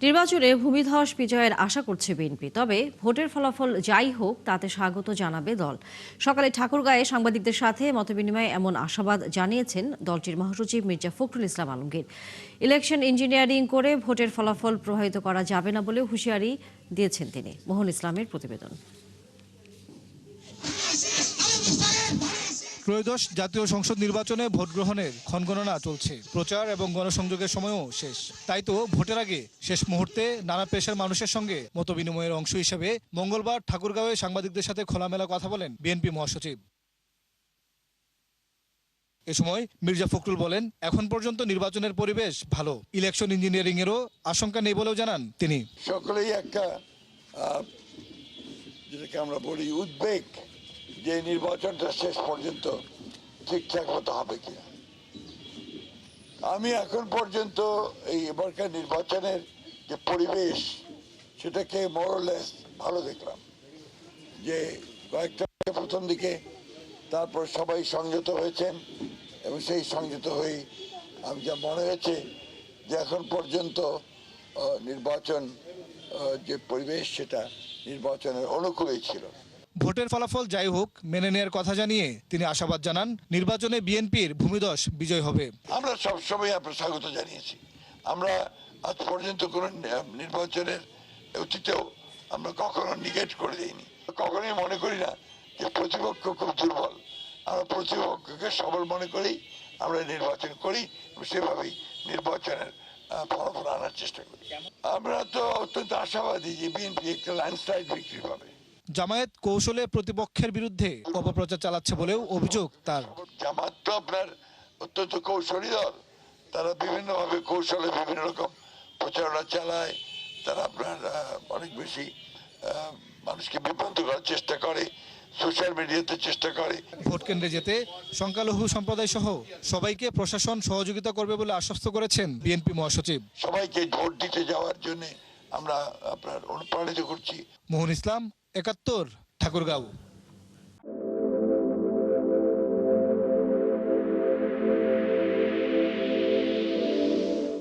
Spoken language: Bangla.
নির্বাচনে ভূমিধস বিজয়ের আশা করছে বিএনপি, তবে ভোটের ফলাফল যাই হোক তাতে স্বাগত জানাবে দল। সকালে ঠাকুরগাঁয়ে সাংবাদিকদের সাথে মতবিনিময়ে এমন আশাবাদ জানিয়েছেন দলটির মহাসচিব মির্জা ফখরুল ইসলাম আলমগীর। ইলেকশন ইঞ্জিনিয়ারিং করে ভোটের ফলাফল প্রভাবিত করা যাবে না বলে হুঁশিয়ারি দিয়েছেন তিনি। মোহন ইসলামের প্রতিবেদন। ত্রয়োদশ জাতীয় সংসদ নির্বাচনে ভোট গ্রহণের ক্ষণগণনা চলছে, প্রচার এবং গণসংযোগের সময়ও শেষ। তাই তো ভোটের আগে শেষ মুহূর্তে নানা পেশার মানুষের সঙ্গে মতবিনিময়ের অংশ হিসেবে মঙ্গলবার ঠাকুরগাঁওয়ে সাংবাদিকদের সাথে খোলামেলা কথা বলেন বিএনপি মহাসচিব। এ সময় মির্জা ফখরুল বলেন, এখন পর্যন্ত নির্বাচনের পরিবেশ ভালো, ইলেকশন ইঞ্জিনিয়ারিং এরও আশঙ্কা নেই বলেও জানান তিনি। সকলেই একটা যেটাকে আমরা বলি উদ্বেগ, যে নির্বাচনটা শেষ পর্যন্ত ঠিকঠাক মতো হবে কিনা। আমি এখন পর্যন্ত এই এবারকার নির্বাচনের যে পরিবেশ সেটাকে মোরলেস ভালো দেখলাম। যে কয়েকটা প্রথম দিকে, তারপর সবাই সংযত হয়েছেন এবং সেই সংযত হয়ে আমি যা মনে হয়েছে যে এখন পর্যন্ত নির্বাচন যে পরিবেশ সেটা নির্বাচনের অনুকূলেই ছিল। ভোটের ফলাফল যাই হোক মেনে নেওয়ার কথা জানিয়ে তিনি আশাবাদ জানান নির্বাচনে বিএনপির ভূমিধস বিজয় হবে। আমরা সবসময় আপনার স্বাগত জানিয়েছি। আমরা আজ পর্যন্ত কোনো নির্বাচনের অতীতেও আমরা কখনো নিগেট করে দিইনি, কখনোই মনে করি না যে প্রতিপক্ষ খুব দুর্বল। আমরা প্রতিপক্ষকে সবল মনে করি, আমরা নির্বাচন করি এবং সেভাবেই নির্বাচনের ফলাফল আনার চেষ্টা করি। আমরা তো অত্যন্ত আশাবাদী যে বিএনপি একটা ল্যান্ডস্লাইড বিক্রি পাবে। জামায়াত কৌশলে প্রতিপক্ষের বিরুদ্ধে অপপ্রচার চালাচ্ছে বলেও অভিযোগ তার। জামাত তো আপনার অত্যন্ত কৌশলী দল, তারা বিভিন্নভাবে কৌশলে বিভিন্ন রকম প্রচারণা চালায়। তারা আপনার অনেক বেশি মানুষকে বিভ্রান্ত করার চেষ্টা করে, সোশ্যাল মিডিয়াতে চেষ্টা করে। ভোট কেন্দ্রে যেতে সংখ্যালঘু সম্প্রদায় সহ সবাইকে প্রশাসন সহযোগিতা করবে বলে আশ্বস্ত করেছেন বিএনপি মহাসচিব। সবাইকে ভোট দিতে যাওয়ার জন্য আমরা আপনার অনুপ্রাণিত করছি। মোহন ইসলাম, ৭১, ঠাকুরগাঁও।